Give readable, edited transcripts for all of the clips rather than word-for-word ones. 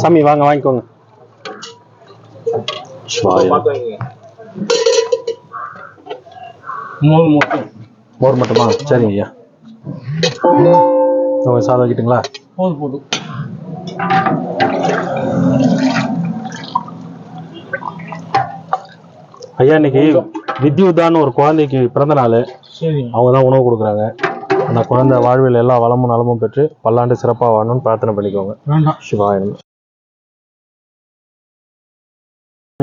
சாமி வாங்க வாங்கிக்கோங்க. மோர் மட்டுமா? சரிங்க ஐயா. சாதம் வைக்கிட்டுங்களா? போதும். ஐயா இன்னைக்கு வித்யுதான்னு ஒரு குழந்தைக்கு பிறந்த நாள். அவங்க தான் உணவு கொடுக்குறாங்க. அந்த குழந்தை வாழ்வில் எல்லா வளமும் நலமும் பெற்று பல்லாண்டு சிறப்பாக வாழணும்னு பிரார்த்தனை பண்ணிக்கோங்க. சிவாயனம்.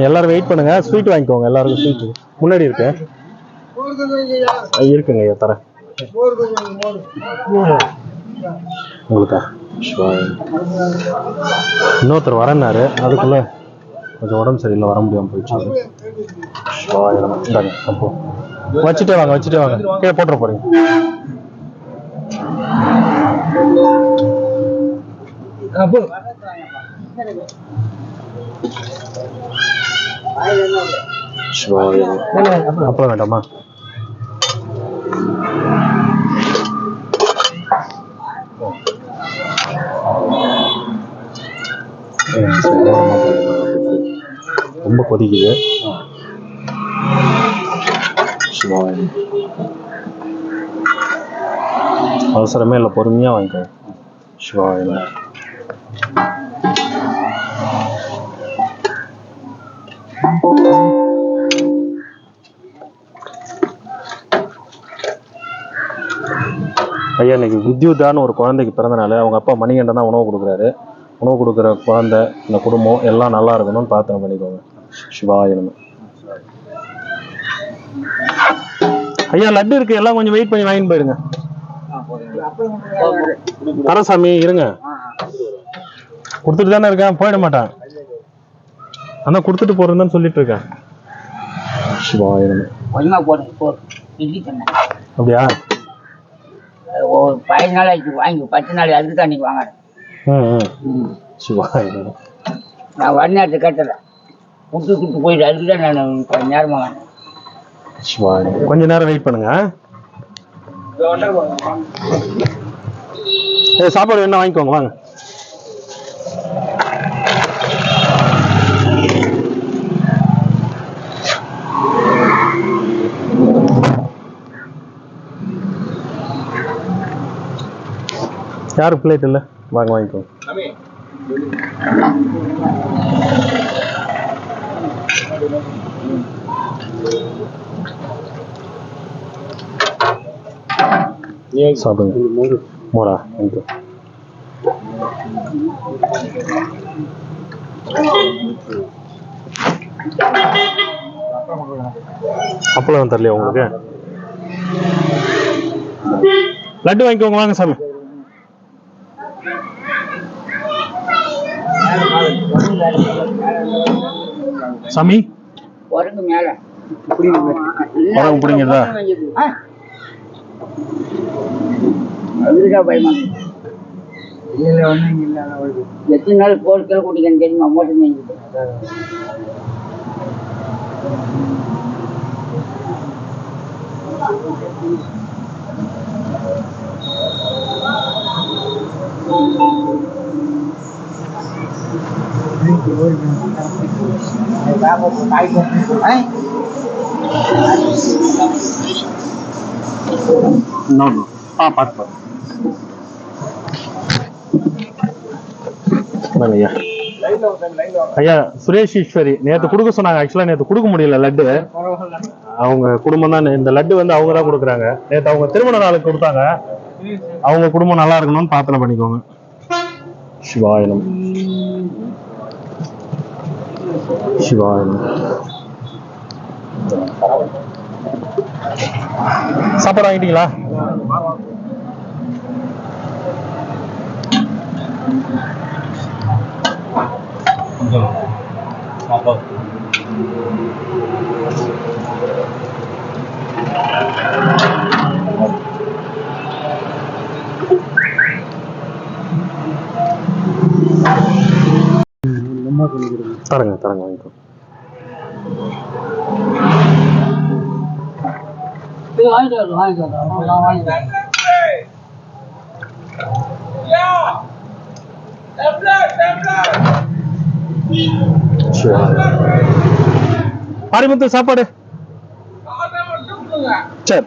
எல்லாரும் வெயிட் பண்ணுங்க. ஸ்வீட் வாங்கிக்கோங்க. எல்லாருக்கும் ஸ்வீட் முன்னாடி இருக்கு. இருக்குங்க ஐயா தரேன் உங்களுக்கா. இன்னொருத்தர் வரேன்னாரு, அதுக்குள்ள கொஞ்சம் உடம்பு சரியில்லை, வர முடியாமல் போயிடுச்சு. இந்தாங்க அப்போ வச்சுட்டே வாங்க கீழே போட்டுற போறீங்க. அப்புறம் வேண்டாமா? ரொம்ப கொதிக்குது. அவசரமே இல்லை, பொறுமையா வாங்கிக்கோ. சிவாயில ஐயா இன்னைக்கு வித்யுதான்னு ஒரு குழந்தைக்கு பிறந்த நாள். அவங்க அப்பா மணிகண்டன் தான் உணவு கொடுக்குறாரு. உணவு கொடுக்குற குழந்தை, இந்த குடும்பம் எல்லாம் நல்லா இருக்கணும்னு பிரார்த்தனை பண்ணிக்கோங்க. சிவாயனம். ஐயா லட்டு இருக்கு, எல்லாம் கொஞ்சம் வெயிட் பண்ணி வாங்கிட்டு போயிருங்க. தரசாமி இருங்க, கொடுத்துட்டு தானே இருக்கேன், போயிட மாட்டேன். ஆனா கொடுத்துட்டு போறேன்னு சொல்லிட்டு இருக்கேன். சிவாயனம். அப்படியா? ஒரு 15 நாள் ஆயிடுச்சு வாங்கி, 10 நாள் அதுக்கு தான் நீங்க வாங்க. சிவாயனம். நான் வர நேரத்தை கேட்டுறேன், கூப்பிட்டு போயிட்டு அதுக்கு தான் நான் நேரமா வாங்க. கொஞ்ச நேரம் வெயிட் பண்ணுங்க. சாப்பாடு வேணா வாங்கிக்கோங்க வாங்க. யாரு பிளேட் இல்ல? வாங்க வாங்கிக்கோங்க. சாப்பிடுங்க. மோரா அப்பளம் தரலையா உங்களுக்கு? லட்டு வாங்கிக்கோங்க வாங்க சாமி. சாமி மேல பிடிங்கதா? பயமா எத்தனை நாள் போர்க்கள் கூட்டிக்கன்னு தெரியுமா? மோட்டர் மேய்ஞ்சிட்டு பார்த்து ஐயா. சுரேஷ் ஈஸ்வரி நேற்று கொடுக்க சொன்னாங்க. ஆக்சுவலா நேற்று கொடுக்க முடியல லட்டு. அவங்க குடும்பம் தான் இந்த லட்டு வந்து அவங்க தான் கொடுக்குறாங்க. நேற்று அவங்க திருமண நாளுக்கு கொடுத்தாங்க. அவங்க குடும்பம் நல்லா இருக்கணும்னு பிரார்த்தனை பண்ணிக்கோங்க. சிவாயனம். சிவாயனம். சாப்பாடு வாங்கிட்டீங்களா? தரங்க தரங்க வாங்கிக்கோ. வாங்கிக்கோ. மாரிமுத்து சாப்பாடு. சரி.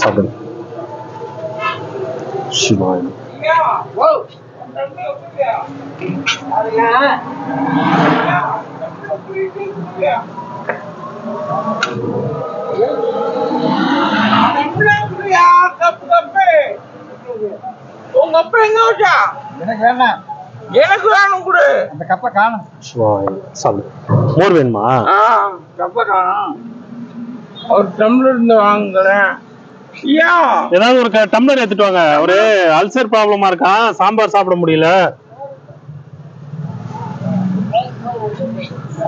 சாப்பிடு. சிவாய். உங்க அப்பா எங்க வச்சா? எனக்கு வேணாம். எனக்கு வேணும் கூட. அந்த கப்பை காணும். சாப்பிடு. மோர் வேணுமா? கப்பை காணும். ஒரு டம்ளர் இருந்து வாங்குறேன். ஏதாவது ஒரு டம்ளர் எடுத்துட்டு வாங்க. ஒரு அல்சர் ப்ராப்ளமா இருக்கான், சாம்பார் சாப்பிட முடியல.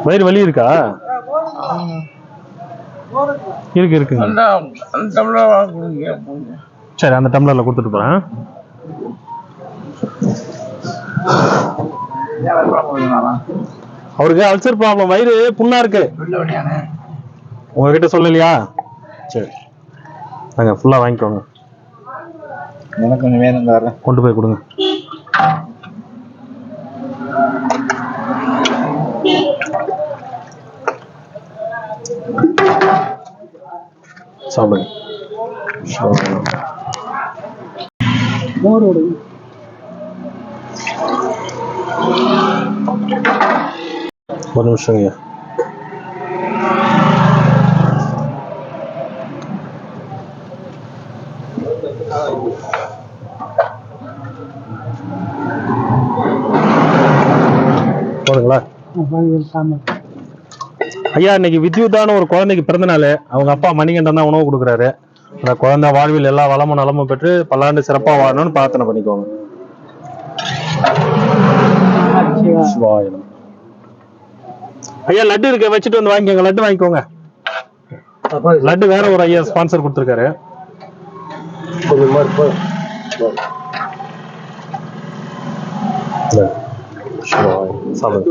வயிறு வலி இருக்கா? இருக்கு இருக்கு. சரி, அந்த டம்ளர்ல கொடுத்துட்டு போறேன். அவருக்கு அல்சர் ப்ராப்ளம், வயிறு புண்ணா இருக்கு. உங்ககிட்ட சொல்லலையா? சரி, நாங்க ஃபுல்லா வாங்கிக்கோங்க. எனக்கு கொஞ்சம் வேணும், கொண்டு போய் கொடுங்க. சாப்பிடுங்க. ஒரு நிமிஷம். போதுங்களா? ஐயா, இன்னைக்கு வித்யுதான ஒரு குழந்தைக்கு பிறந்த நாள். அவங்க அப்பா மணிகண்டன் தான் உணவு கொடுக்குறாரு. அந்த குழந்தை வாழ்வில் எல்லா வளமும் நலமும் பெற்று பல்லாண்டு சிறப்பா வாழணும்னு பிரார்த்தனை பண்ணிக்கோங்க. ஐயா, லட்டு இருக்க, வச்சுட்டு வந்து வாங்கிக்கோங்க. லட்டு வாங்கிக்கோங்க. லட்டு வேற ஒரு ஐயா ஸ்பான்சர் கொடுத்துருக்காரு. சாப்பிடுங்க.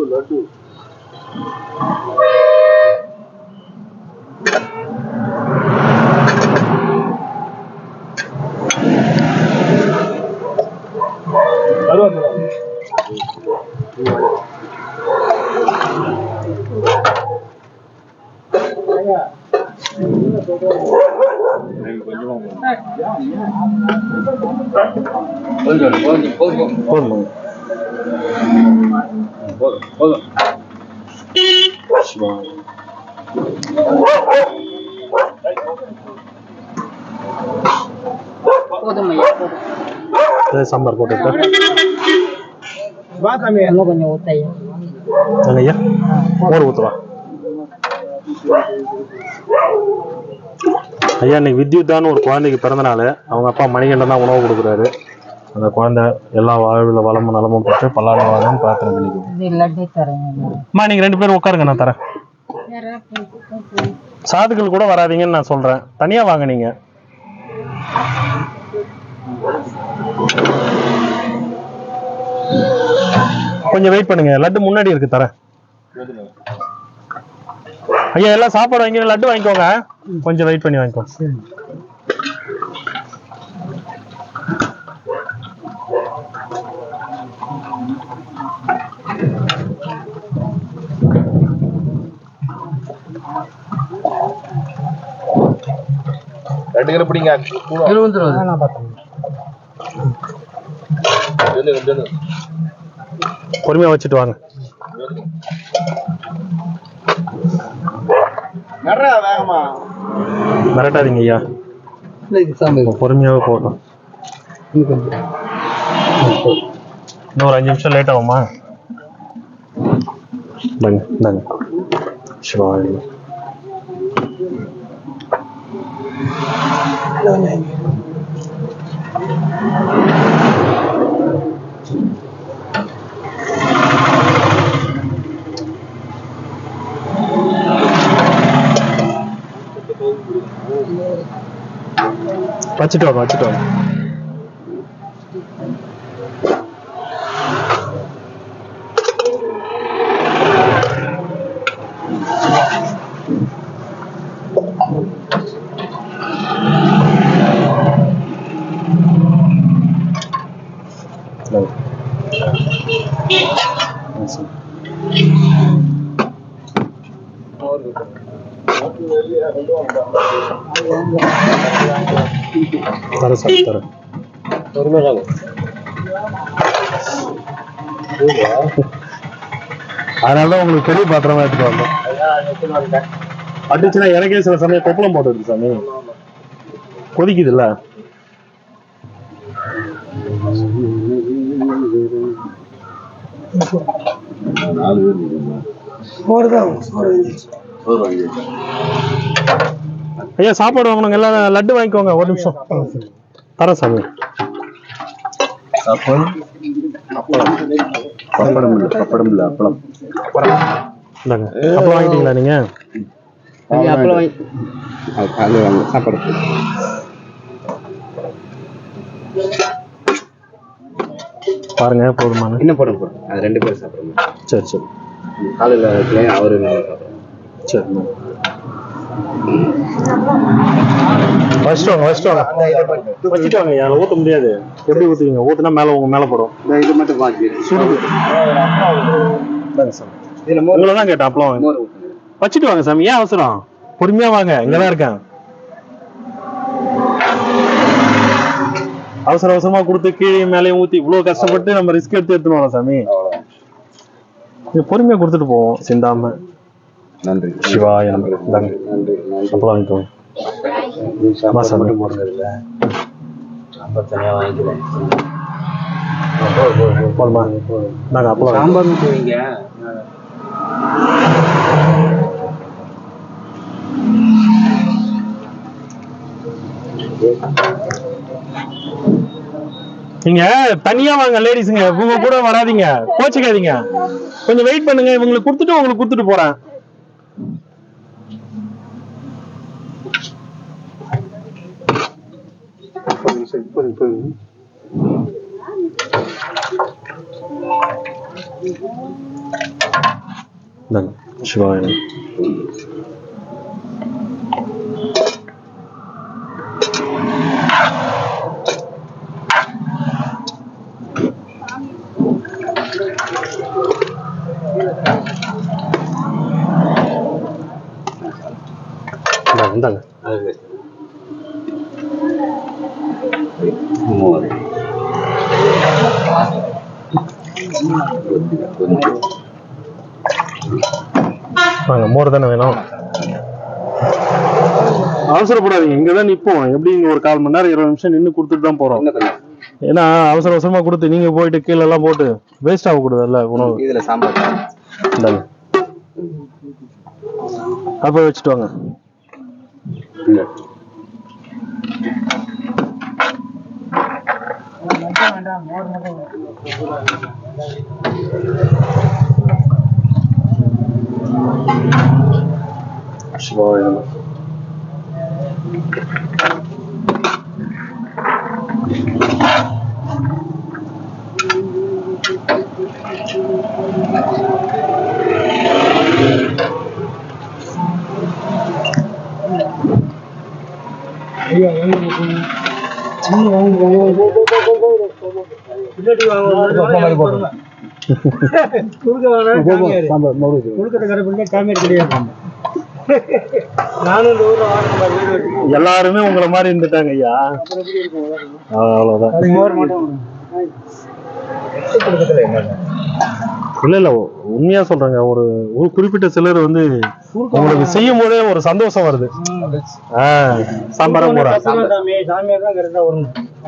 சாம்பார் போட்டு கொஞ்சம் ஊத்தையா மோர் ஊத்துவா. ஐயா, இன்னைக்கு வித்யுதான்னு ஒரு குழந்தைக்கு பிறந்த நாள். அவங்க அப்பா மணிகண்டன் தான் உணவு கொடுக்குறாரு. அந்த குழந்தை எல்லா வாழ்வில் வளமும் நலமும் பெற்று பல்லாண்டு வாழணும்னு பிரார்த்தனை பண்ணிக்குவோம். நீங்க 2 பேரும் உட்காருங்க, நான் தரேன். சாதுக்கள் கூட வராதீங்கன்னு நான் சொல்றேன். தனியா வாங்க. நீங்க கொஞ்சம் வெயிட் பண்ணுங்க. லட்டு முன்னாடி இருக்கு, தரேன். ஐயா, எல்லாம் சாப்பாடு வாங்கி லட்டு வாங்கிக்கோங்க. கொஞ்சம் வெயிட் பண்ணி வாங்கிக்கோங்க. பொறுமையா வச்சுட்டு வாங்க. மிரட்டாதீங்க ஐயா, பொறுமையாவே போட்டோம். இன்னும் ஒரு 5 நிமிஷம் லேட் ஆகுமா? சிவாய். வச்சுட்டு வாங்க, வச்சுட்டு வாங்க. தர சாமி தர அதனாலதான் உங்களுக்கு பெரிய பாத்திரமா எடுத்துட்டு வந்தோம். அடிச்சுன்னா எனக்கே சில சமயம் கொப்பளம் போட்டுருக்கு சாமி, கொதிக்குது இல்ல. ஐயா சாப்பாடு வாங்கணுங்க, எல்லாம் லட்டு வாங்கிக்கோங்க. ஒரு நிமிஷம் தர சாமி. பப்படம் இல்ல அப்பளம். இந்தாங்க அப்பளம் வாங்கிட்டீங்களா நீங்க? சாப்பாடு பாருங்க போதுமான. என்ன போடும் அது 2 பேரும் சாப்பிடுங்க. சரி சரி காலையில் அவரு சரி வச்சுட்டு வாங்க. யாரை ஊற்ற முடியாது. எப்படி ஊற்றுவீங்க? ஊற்றுனா மேலே உங்க மேலே போடும். இது மட்டும் வாங்கி சுடுது. உங்களை தான் கேட்டேன் அப்பளம் வச்சுட்டு வாங்க சாமி. ஏன் அவசரம்? பொறுமையா வாங்க, இங்கதான் இருக்கேன். அவசரமா கொடுத்து கீழே மேலேயும் ஊத்தி இவ்வளவு கஷ்டப்பட்டு நம்ம ரிஸ்க் எடுத்துனோம் சாமி. பொறுமையா கொடுத்துட்டு போவோம் சிந்தாம. நன்றி சிவாய நன்றி. அப்பளம் வாங்கிக்கோங்க. தனியா வாங்கிக்கிறேன். நாங்க அப்பளம் சாம்பார் ஊற்றுவீங்க. நீங்க தனியா வாங்க லேடிஸுங்க, இவங்க கூட வராதீங்க, கோச்சிக்காதீங்க. கொஞ்சம் வெயிட் பண்ணுங்க, இவங்களுக்கு கொடுத்துட்டு உங்களுக்கு கொடுத்துட்டு போறேன். சிவாய இந்தாங்க. வாங்க, மோர் தானே வேணும். அவசரப்படாதீங்க, இங்கதான் நிப்போம். எப்படி இங்க ஒரு 1/4 மணி நேரம் 20 நிமிஷம் நின்று கொடுத்துட்டு தான் போறோம். ஏன்னா அவசரமா கொடுத்து நீங்க போயிட்டு கீழே எல்லாம் போட்டு வேஸ்ட் ஆகக்கூடாதுல்ல உணவு. இதுல சாம்பார் இந்தாங்க, அப்ப வச்சுட்டு வாங்க. சிவாய நம. எல்லாருமே உங்களை மாதிரி இருந்துட்டாங்க ஐயா. அவ்வளவுதான். இல்ல உண்மையா சொல்றேங்க. ஒரு குறிப்பிட்ட சிலர் வந்து உங்களுக்கு செய்யும் போதே ஒரு சந்தோஷம் வருது. சாம்பார் போற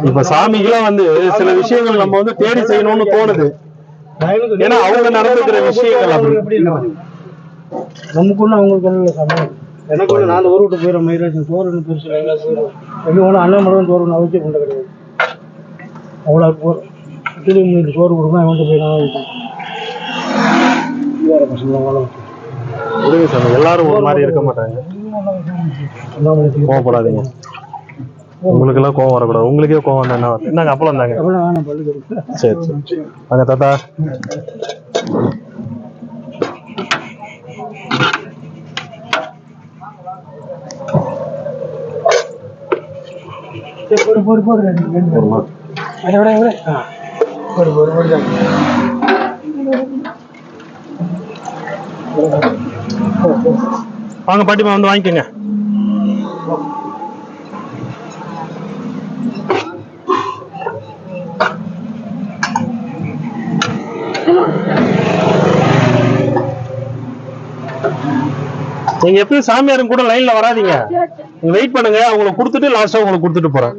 இப்ப சாமிக்கெல்லாம் வந்து சில விஷயங்கள் நம்ம வந்து தேடி செய்யணும்னு தோணுது. ஏன்னா அவங்க நடந்துக்கிற விஷயங்கள் அப்படி. நமக்கு ஒண்ணு அவங்களுக்கு சமையல் எனக்கு ஒண்ணு. நான் ஒரு விட்டு போயிடும் மயிராஜன் சோறு பெருசு எப்படி ஒண்ணு அண்ணன் மட்டும் சோறு அவசியம் கொண்ட கிடையாது. அவ்வளோ திரும்பி சோறு கொடுக்கும் அவன்ட்டு போயிடும். எல்லாரும் ஒரு மாதிரி இருக்க மாட்டாங்க. கோவப்படாதீங்க. உங்களுக்கு எல்லாம் கோவம் வரக்கூடாது. உங்களுக்கே கோவம் வந்தா என்ன? என்னங்க அப்பளம் தாங்க. சரி சரி வாங்க தாத்தா. போடு வாங்க பாட்டிமா வந்து வாங்கிக்கோங்க. நீங்க எப்பயும் சாமியாரும் கூட லைன்ல வராதீங்க, நீங்க வெயிட் பண்ணுங்க. அவங்களுக்கு கொடுத்துட்டு லாஸ்டா உங்களுக்கு கொடுத்துட்டு போறேன்.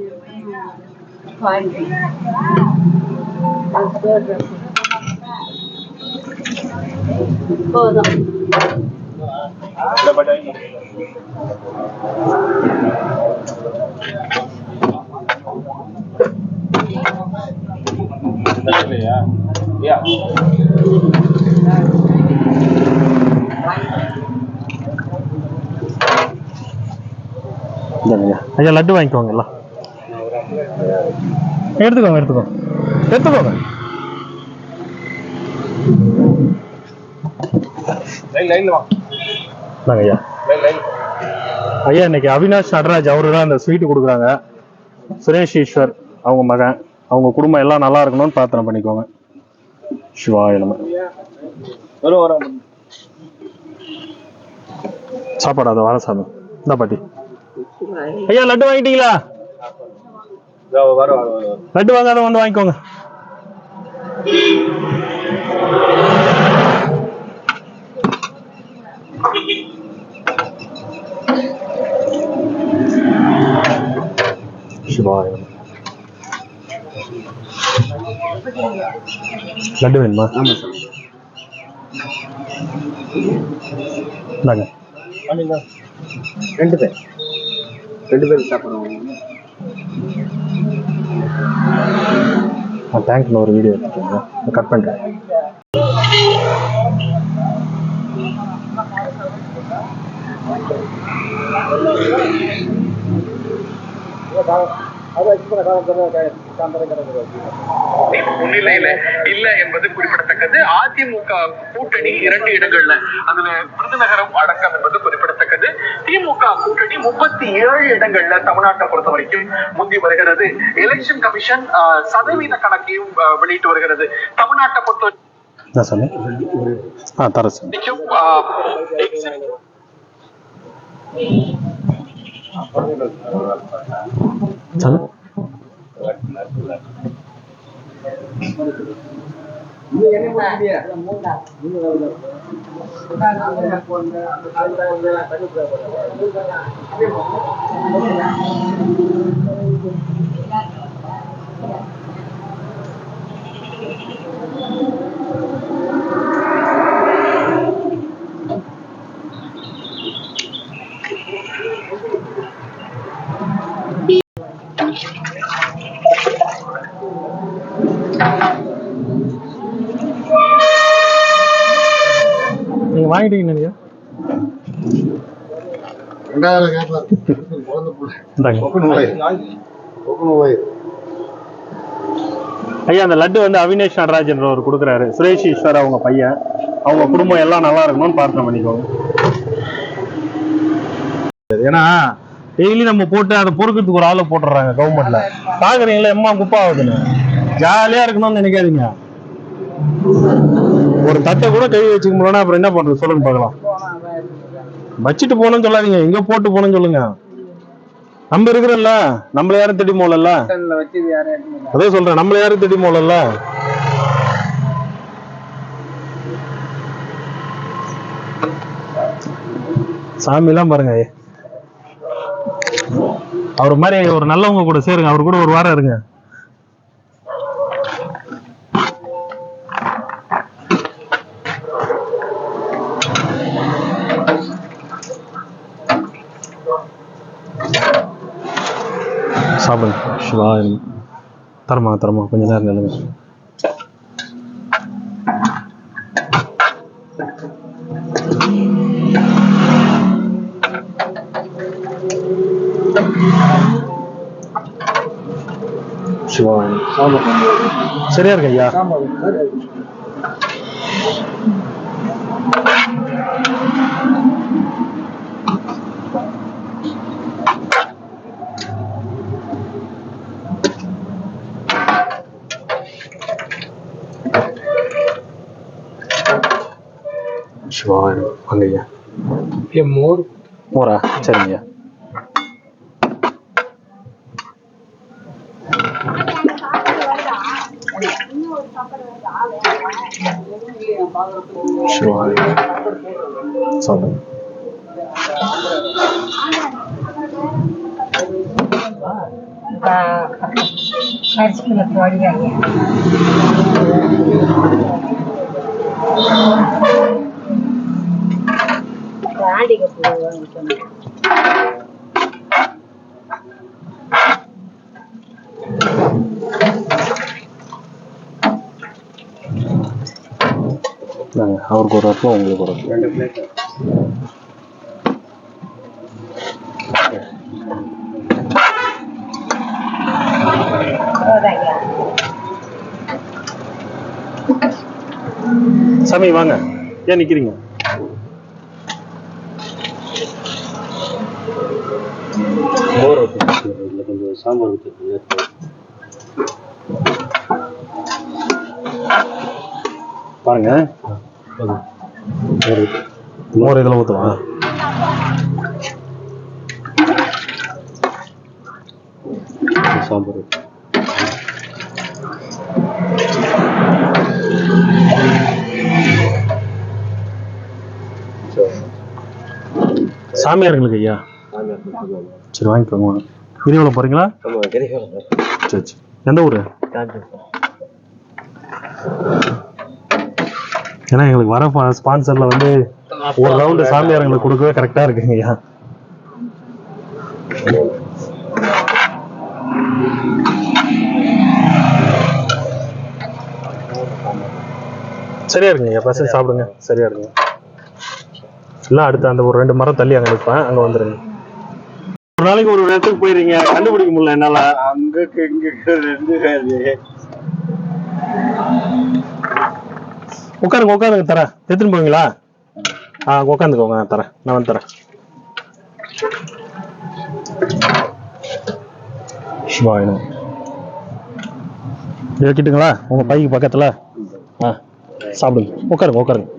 ஐயா லட்டு வாங்கிக்கோங்க. எல்லாம் எடுத்துக்கோங்க எடுத்துக்கோங்க எடுத்துக்கோங்க. ஐயா ஐயா இன்னைக்கு அவினாஷ் நடராஜ் அவரு தான் இந்த ஸ்வீட் கொடுக்குறாங்க. சுரேஷ் ஈஸ்வர் அவங்க மகன், அவங்க குடும்பம் எல்லாம் நல்லா இருக்கணும்னு பிரார்த்தனை பண்ணிக்கோங்க. சிவாய நம. சாப்பாடு அதை வர சாமி. இந்த பாட்டி ஐயா லட்டு வாங்கிட்டீங்களா? லட்டு வாங்காத வந்து வாங்கிக்கோங்க. சிவாய லட்டு வேணுமா? ஆமா சார். இந்தாங்க. ரெண்டு பேர் சாப்பிடுவோம். தேங்க்யூ. ஒரு வீடியோ எடுத்துக்கோங்க, கட் பண்ணுறேன். முன்னிலையில இல்ல என்பது குறிப்பிடத்தக்கது. அதிமுக கூட்டணி 2 இடங்கள்ல, அதுல விருதுநகரம் அடக்கம் என்பது குறிப்பிடத்தக்கது. திமுக கூட்டணி 37 இடங்கள்ல தமிழ்நாட்டை பொறுத்த வரைக்கும் முந்தி வருகிறது. எலெக்ஷன் கமிஷன் சதவீத கணக்கையும் வெளியிட்டு வருகிறது. தமிழ்நாட்டை பொறுத்த வரைக்கும் நீங்க வாங்கிட்டீங்க. ஐயா அந்த லட்டு வந்து அவினேஷ் நடராஜ் என்றவர் கொடுக்குறாரு. சுரேஷ் ஈஸ்வர் அவங்க பையன், அவங்க குடும்பம் எல்லாம் நல்லா இருக்கணும்னு பிரார்த்தனை பண்ணிக்கோங்க. ஏன்னா டெய்லி நம்ம போட்டு அதை பொறுக்கிறதுக்கு ஒரு ஆளை போட்டுறாங்க கவர்மெண்ட்ல. பாக்குறீங்களா எம்மா குப்பா ஆகுதுன்னு. ஜாலியா இருக்கணும்னு நினைக்காதீங்க. ஒரு தட்டை கூட கை வச்சுக்க முடியலன்னா அப்புறம் என்ன பண்றது சொல்லுங்க பார்க்கலாம். வச்சுட்டு போகணும்னு சொல்லாதீங்க, எங்க போட்டு போகணும்னு சொல்லுங்க. நம்ம இருக்கிறல்ல, நம்மள யாரும் திட்டி போகல. அதே சொல்றேன், நம்மள யாரும் திட்டி போகல. சாமி எல்லாம் பாருங்க. அவர் மாதிரி ஒரு நல்லவங்க கூட சேருங்க, அவர் கூட ஒரு வாரம் இருங்க. சாப்பிடுங்க. சிவாய தரமா தரமா கொஞ்ச நேரம் நிலைமை. சிவாய சரியா இருக்கு ஐயா. சிவாய அங்கய்யா. மோரா சரிங்க. சொல்லுங்க. அவருக்கு ஒரு ரத்னம், உங்களுக்கு ஒரு ரத்னம். 2 பிளேட். சாமி வாங்க, ஏன் நிக்கிறீங்க? கொஞ்சம் சாம்பார் பாருங்க. மோர் இதில் ஊற்றுவா. சாம்பார் சாமியார்களுக்கு ஐயா. சரி வாங்கிக்கோங்க. கிரிவலம் போறீங்களா? சரி சரி. எந்த ஊரு? ஏன்னா எங்களுக்கு வர ஸ்பான்சர்ல வந்து ஒரு ரவுண்டு சாமியார்களுக்கு கொடுக்கவே கரெக்டா இருக்குங்க ஐயா. சரியா இருக்குங்க ஐயா, பசங்க சாப்பிடுங்க. சரியா இருக்குங்க. இல்லை அடுத்து அந்த ஒரு 2 மரம் தள்ளி அங்கே நிற்பேன், அங்கே வந்துடுங்க. ஒரு நாளைக்கு ஒரு இடத்துக்கு போயிருங்க, கண்டுபிடிக்க முடியல என்னால. அங்க இங்க 2 உட்காருங்க உட்காருங்க, தரேன். எடுத்துன்னு போவீங்களா? உட்காந்துக்கோங்க, நான் தரேன். நான் வந்து தரேன். சிவாயினம் வைக்கிட்டுங்களா உங்க பைக்கு பக்கத்துல? சாப்பிடுங்க, உட்காருங்க உட்காருங்க.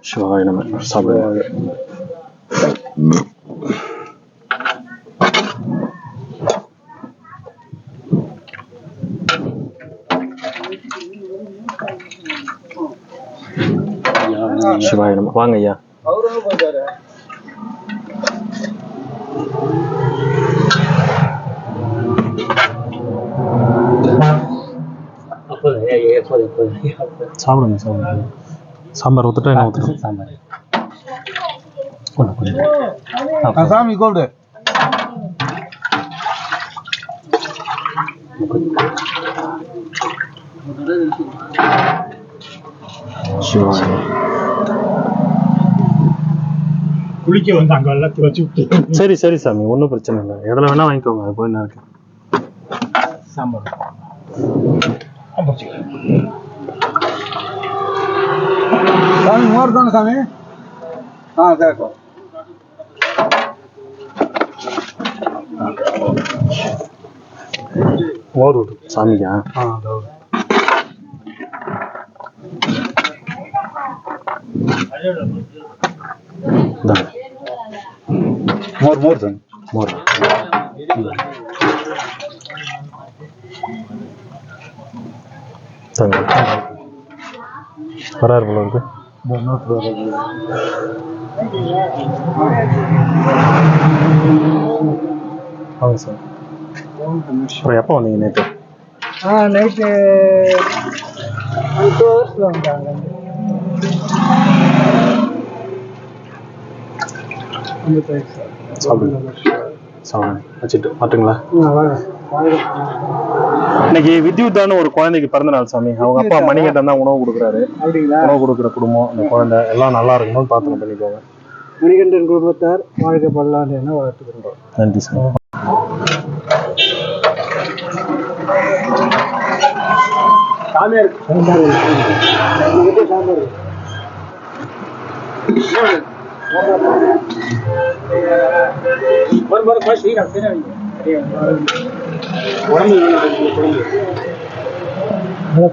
சிவாய நம. சாப்பிடுவாங்க. சிவாய நம. வாங்க ஐயா. சாப்பிடுங்க சாப்பிடுங்க. சாம்பார் ஊத்துட்டா என்ன ஊத்துறோம்? சாம்பார் சாமி கூப்பிடு. குளிக்க வந்து அங்க எல்லாத்தையும் வச்சு விட்டு. சரி சரி சாமி, ஒன்றும் பிரச்சனை இல்லை. எதில் வேணா வாங்கிக்கோங்க, அது போய் என்ன இருக்கு. சாம்பார் சாமி மோர் தானே சாமி? சரி. மோர் விடு சாமிக்கா. மோர் மோர் சாமி. மோர் வராரு போல இருக்கு. வாங்க சார். அப்புறம் எப்போ வந்தீங்க நேற்று? நைட்டு 2 hours வந்தாங்க. வச்சுட்டு மாட்டுங்களா? இன்னைக்கு வித்யுத்தான்னு ஒரு குழந்தைக்கு பிறந்த நாள் சாமி. அவங்க அப்பா மணிகண்டன் தான் உணவு கொடுக்குறாரு. உணவு கொடுக்குற குடும்பம், அந்த குழந்தை எல்லாம் நல்லா இருக்கணும்னு பிரார்த்தனை பண்ணிக்கோங்க. மணிகண்டன் குடும்பத்தார் வாழ்க்கை பல்லாண்டு என வாழ்த்துக்கின்றோம். நன்றி சார்.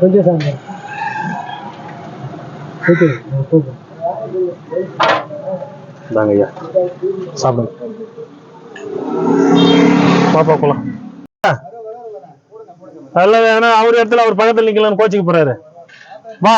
கொஞ்சம் சாம்பார் இந்தாங்க ஐயா, சாப்பிடுங்க. பாப்பா போலாம். அல்ல வேணா அவர் இடத்துல அவர் பக்கத்துல நிக்கலாம்னு கோச்சிக்கு போறாரு. வா.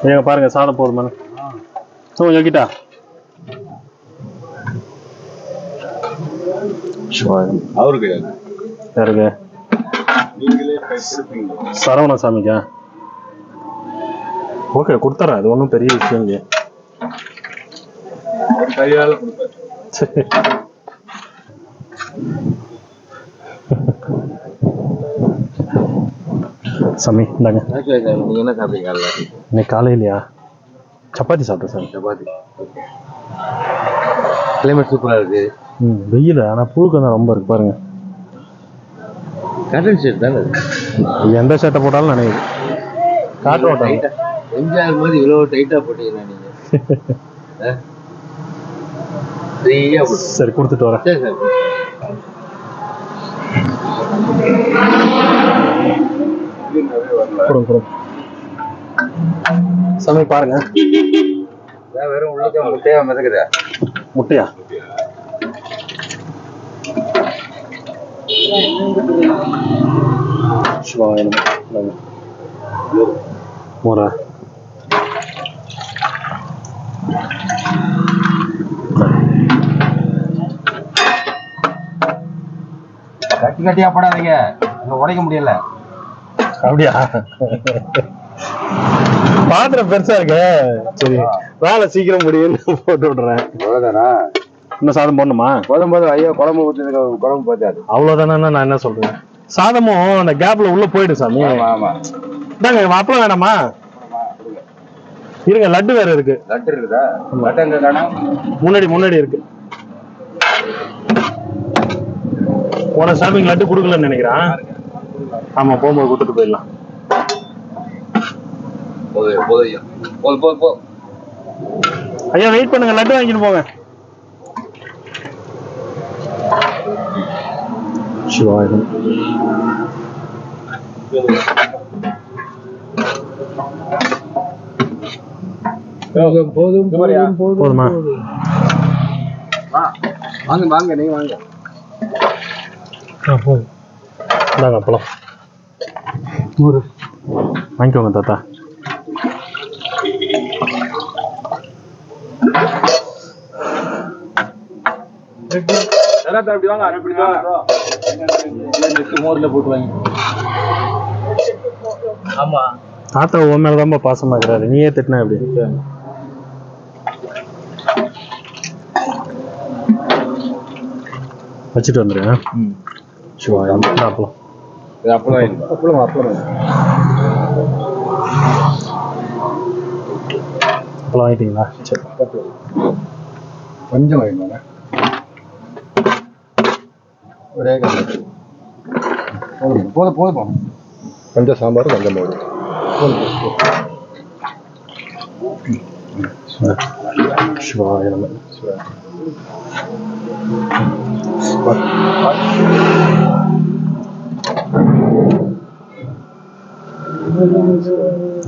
ஏங்க பாருங்க சாதம் போதுமான கொஞ்சம் வைக்கிட்டா. அவருக்கு யாருக்கு? சரவண சாமிக்கா? ஓகே கொடுத்துறேன், அது ஒன்றும் பெரிய விஷயம் இல்லையா. கையால கொடுப்பாரு. சாமி இந்தாங்க. நீங்க என்ன சாப்பிட்டீங்க? இன்னைக்கு காலையிலையா சப்பாத்தி சாப்பிட்டேன் சாமி. சப்பாத்தி. கிளைமேட் சூப்பரா இருக்கு. வெயில் ஆனால் புழுக்கம் தான் ரொம்ப இருக்கு பாருங்க. காட்டன் ஷர்ட் தானே எந்த ஷர்ட்டை போட்டாலும் நினைக்குது. காட்டு ஓட்டம் எம்ஜிஆர் மாதிரி இவ்வளவு டைட்டா போட்டீங்கன்னா நீங்க ஃப்ரீயா போட்டு. சரி கொடுத்துட்டு வரேன். சரி சார். கொடுங்க கொடுங்க சாமி பாருங்க. வெறும் உள்ளே முட்டையா மிதக்குதா? முட்டையா? மோரா கட்டி கட்டியா போடாதீங்க, உடைக்க முடியல. அப்படியா? பாத்திரம் பெருசா இருக்கு. சரி வேலை சீக்கிரம் முடியும்னு போட்டு விடுறேன். அவ்வளவுதானா? இன்னும் சாதம் போடணுமா? போதும் ஐயோ, குழம்பு ஊற்றுறதுக்கு குழம்பு பார்த்தாது. அவ்வளவுதானே. நான் என்ன சொல்றேன், சாதமும் அந்த கேப்ல உள்ள போயிடு சாமி. ஆமா. இந்தாங்க அப்பளம் வேணாமா? இருங்க, லட்டு வேற இருக்கு. லட்டு இருக்குதா? லட்டு எங்க காணோம்? முன்னாடி இருக்கு. போன சாமிக்கு லட்டு கொடுக்கலன்னு நினைக்கிறேன். ஆமா, போகும்போது கொடுத்துட்டு போயிடலாம். போதும். ஐயா வெயிட் பண்ணுங்க, லட்டு வாங்கிட்டு போங்க. சிவாயம். போதுமா? வாங்க நீங்க வாங்க. போதும். இந்தாங்க அப்பளம். வாங்கிக்கோங்க தாத்தா. அப்படி வாங்க. மோர்ல போட்டு வாங்க. ஆமா, தாத்தா உன் மேலதான் பாசமா இருக்கிறாரு. நீயே திட்டினா எப்படி? வச்சுட்டு வந்துடுறேன். சிவாயம். அப்பளம் வாங்கிட்டீங்களா? சரி கொஞ்சம் வாங்கிக்கோங்க. ஒரே போதும். கொஞ்சம் சாம்பார், கொஞ்சம் மோர். சிவாய நம.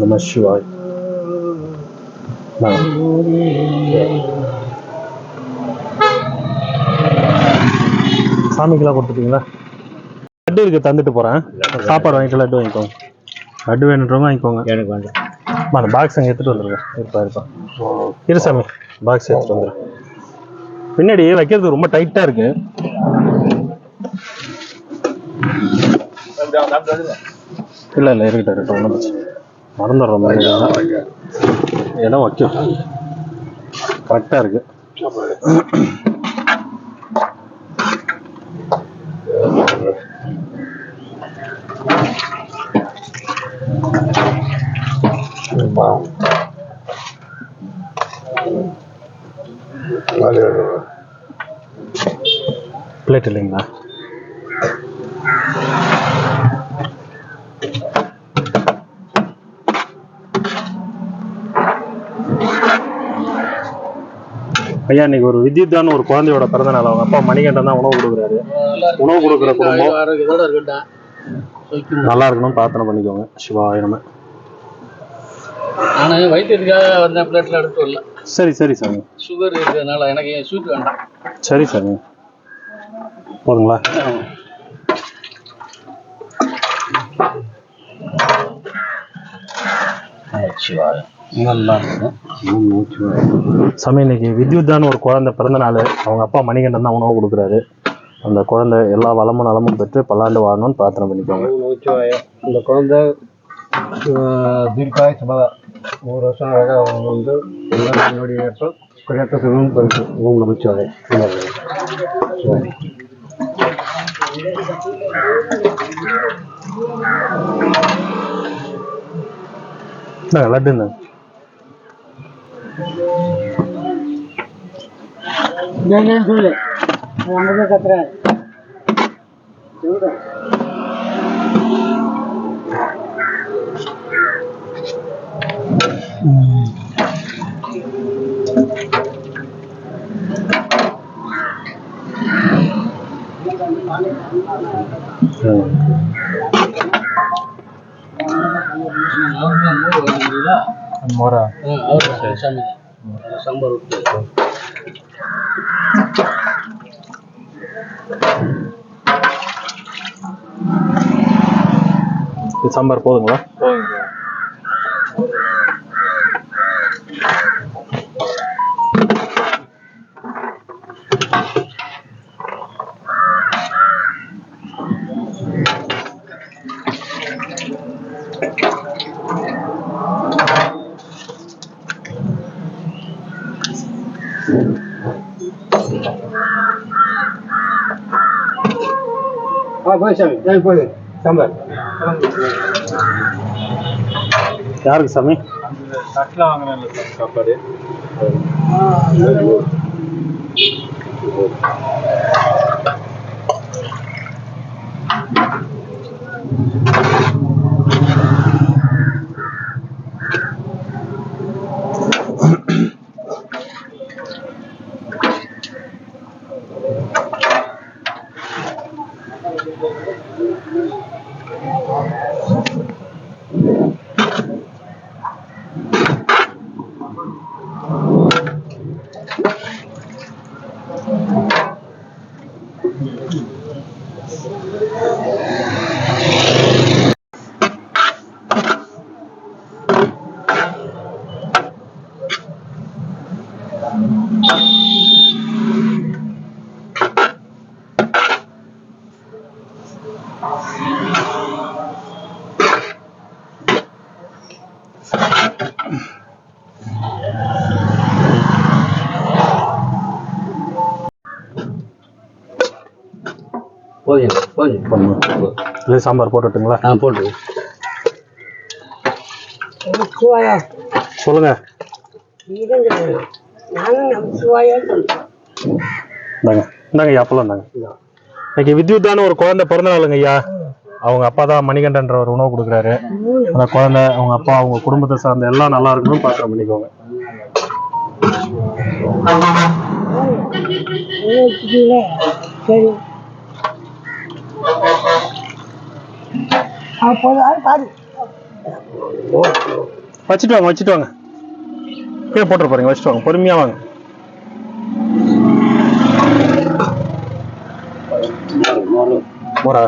நம சிவாய். சாமிக்கெல்லாம் கொடுத்துட்டீங்களா? லட்டு இருக்கு, தந்துட்டு போறேன். சாப்பாடு வாங்கிட்டு லட்டு வாங்கிக்கோங்க. லட்டு வேணுன்றவங்க வாங்கிக்கோங்க. எனக்கு வேண்டாம். பாக்ஸ் அங்கே எடுத்துட்டு வந்துருங்க. இருப்பா இரு சாமி, பாக்ஸ் எடுத்துட்டு வந்துடுறேன். பின்னாடி வைக்கிறது ரொம்ப டைட்டா இருக்கு. இல்ல இருக்கட்டும், ஒன்றும் பிரச்சனை. மறந்துடுற மாதிரி இடம் வைக்கும். கரெக்டா இருக்கு. பிளேட் இல்லைங்களா? ஐயா, இன்னைக்கு ஒரு வித்யுத்தான ஒரு குழந்தையோட பிறந்த நாள். அவங்க அப்பா மணிகண்டன் தான் உணவு கொடுக்குறாரு. உணவு கொடுக்குற குடும்பம் நல்லா இருக்கணும்னு பிரார்த்தனை பண்ணிக்கோங்க. சிவாய நம. நான் வைத்தியத்துக்காக வந்த பிளேட்ல எடுத்து வரல. சரி சரி சாமி. சுகர் இருக்கிறதுனால எனக்கு ஸ்வீட் வேண்டாம். சரி சாமி, போதுங்களா? சாமி, இன்னைக்கு வித்யுத்தான ஒரு குழந்தை பிறந்த நாள். அவங்க அப்பா மணிகண்டன் தான் உணவு கொடுக்குறாரு. அந்த குழந்தை எல்லா வளமும் நலமும் பெற்று பல்லாண்டு வாழணும்னு பிரார்த்தனை பண்ணிக்கோங்க. அந்த குழந்தை தீர்க்காய் சுபதா 3 வருஷம் அழகாக அவங்க வந்து என்னுடைய குறையத்ததும் பரிசு ஓம் நமச்சிவாய. லட்டுங்க. சொல்லு அங்கதான் கத்துறேன். மோரா சாம்பார் சாம்பார் போதுங்களா? போய் சாமி போய் சாம்பார் யாருக்கு சாமி? தட்டில் வாங்கினேன் சாப்பாடு. இல்லை சாம்பார் போட்டுட்டுங்களா? போட்டு சொல்லுங்க. இந்தாங்க ஐயா, அப்பெல்லாம் இந்தாங்க. இன்னைக்கு வித்யுத்தான ஒரு குழந்தை பிறந்த நாளுங்க ஐயா. அவங்க அப்பா தான் மணிகண்டன்ற ஒரு உணவு கொடுக்குறாரு. அந்த குழந்தை, அவங்க அப்பா, அவங்க குடும்பத்தை சார்ந்த எல்லாம் நல்லா இருக்கணும் பிரார்த்தனை பண்ணிக்கோங்க. சரி வச்சுட்டு வாங்க. கீழே போட்டு போறீங்க, வச்சுட்டு வாங்க, பொறுமையா வாங்க. மோரா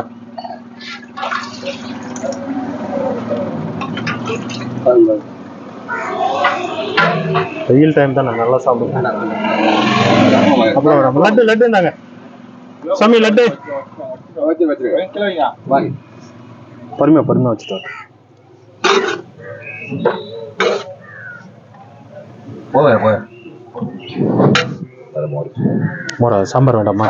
வெயில் டைம் தான் நல்லா சாப்பிடுவேன். அப்புறம் லட்டு இருந்தாங்க சாமி. லட்டு பொறுமையா வச்சுட்டு மோரா சாம்பார் வேண்டாமா?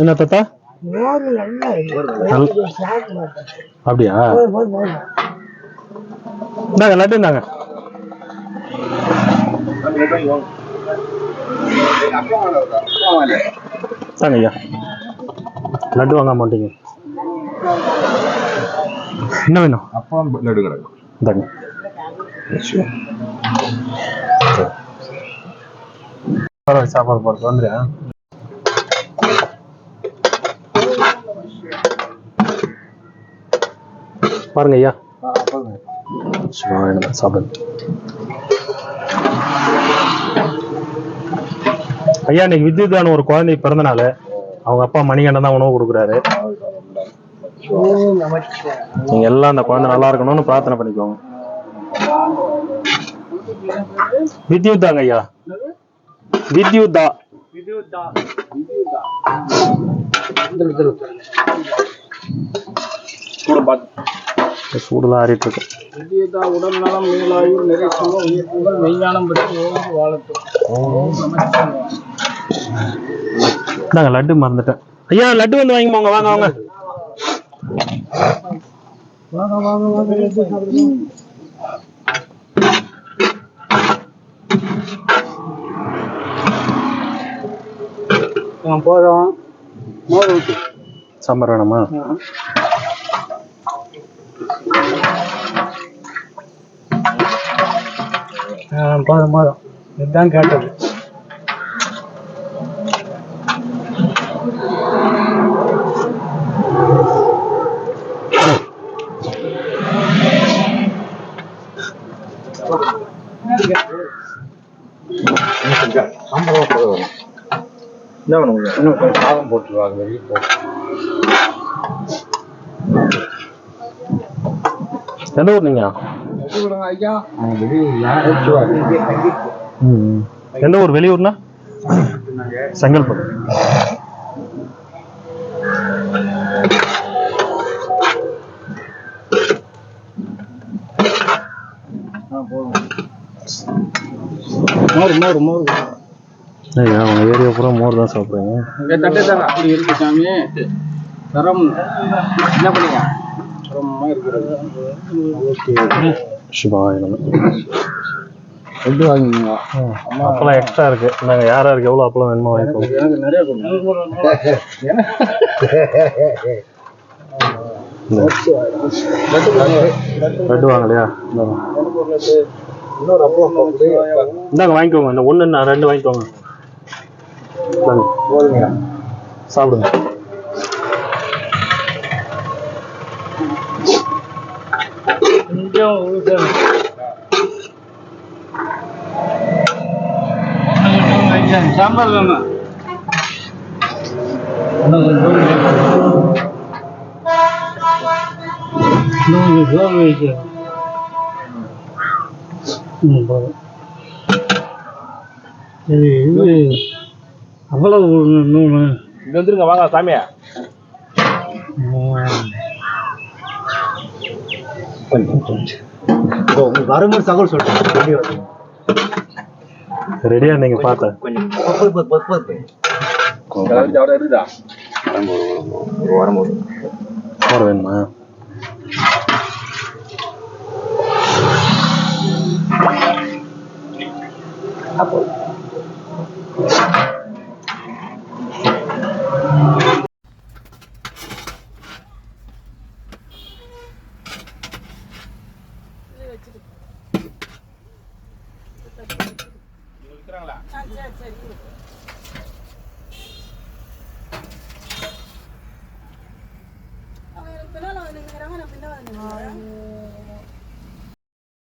என்ன தாத்தா? மோர் நல்லா அப்படியா? இந்தாங்க லட்டு இந்தாங்க. தாங்க ஐயா, லட்டு வாங்க மாட்டீங்க. என்ன வேணும்? அப்பா லட்டு கிடக்கும். இந்தாங்க. சாப்பாடு போறது வந்துடுறேன். பாருங்க ஐயா, சாப்பிடுங்க ஐயா. இன்னைக்கு வித்யுதான ஒரு குழந்தை பிறந்த நாள். அவங்க அப்பா மணிகண்டன் தான் உணவு கொடுக்குறாரு. நீங்க எல்லாம் அந்த குழந்தை நல்லா இருக்கணும்னு பிரார்த்தனை பண்ணிக்கோங்க. வித்யுதாங்க ஐயா, வித்யுதா. சூடுலாம் ஆறிட்டு இருக்கு. உடல் நலம், நீலாயுள், நிறைய செல்வம், உயிர் புகழ், மெய்ஞானம் பெற்று வாழட்டும். நாங்க லட்டு மறந்துட்டேன் ஐயா. லட்டு வந்து வாங்கி போங்க. வாங்க வாங்க. போதும். சாம்பார் வேணுமா? போதும் போதும், இதுதான் கேட்டது. சாதம் போட்டுருவாங்க. எந்த ஊர் நீங்க? ஐயா எந்த ஊர்? வெளியூர்னா செங்கல்பட்டு. ஐயா, அவங்க ஏரியா பூரா மோர் தான் சாப்பிடுறீங்க. அப்படி இருக்கு சாமி. தரம் என்ன பண்ணீங்க? தரமா இருக்கிறது. சிவாய நம. எப்படி வாங்கிங்க? அப்பெல்லாம் எக்ஸ்ட்ரா இருக்கு. நாங்க யார் யாருக்கு எவ்வளவு அப்பெல்லாம் வேணுமோ வாங்கிக்கோங்க. எனக்கு நிறைய கொடுங்க. லட்டு வாங்கலையா? இன்னொரு அப்பளம் இந்தாங்க வாங்கிக்கோங்க. இந்த ஒன்று நான் 2 வாங்கிக்கோங்க. போதுங்க. சாப்பிடுங்க. சாம்பார் வேணும். இது அவ்வளவு நூறு. இங்க வந்துருங்க, வாங்க சாமியா. வரும்போது தகவல் சொல்றேன். ரெடியா நீங்க பார்த்தேன். மோர் வேணுமா? சரி சரி